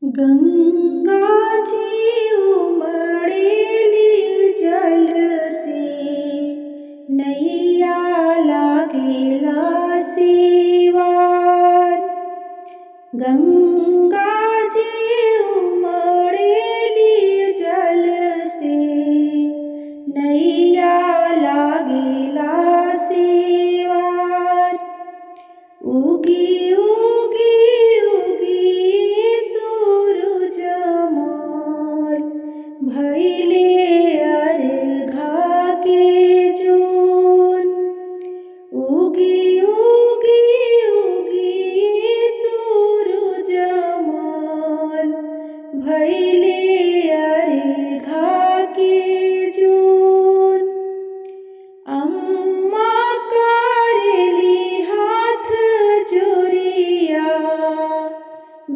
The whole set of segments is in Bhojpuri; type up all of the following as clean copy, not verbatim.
गंगाजी उमड़ेली जल से, नैया लागेला सिवार। गंगाजी उमड़ेली जल से, नैया लागेला सिवार। उगी उगी भइले अर्घा के जोन। उगी उगी सूरज मोल, भइले अर्घा के जोन। अम्मा करेली हाथ जोरिया,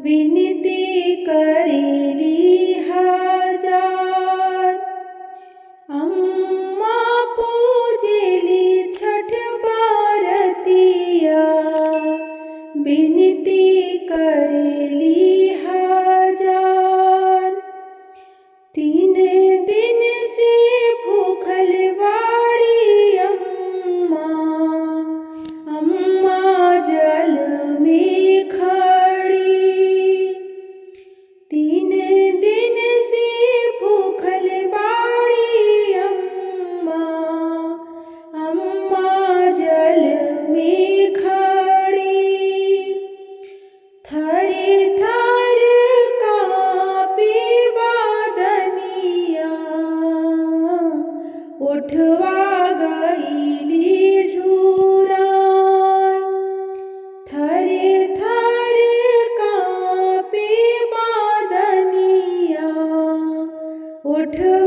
विनती करेली हजार। अम्मा पूजेली छठ बरतिया, विनती करेली हजार। 3 दिन से भूखल बाड़ी अम्मा, अम्मा जल में खड़ी। 3 दिन से भूखल बाड़ी अम्मा, अम्मा जल में खड़ी। थरे थर कांपे बदनिया, ओठवा गइली झुरान। थरे थर कांपे बदनिया, ओठवा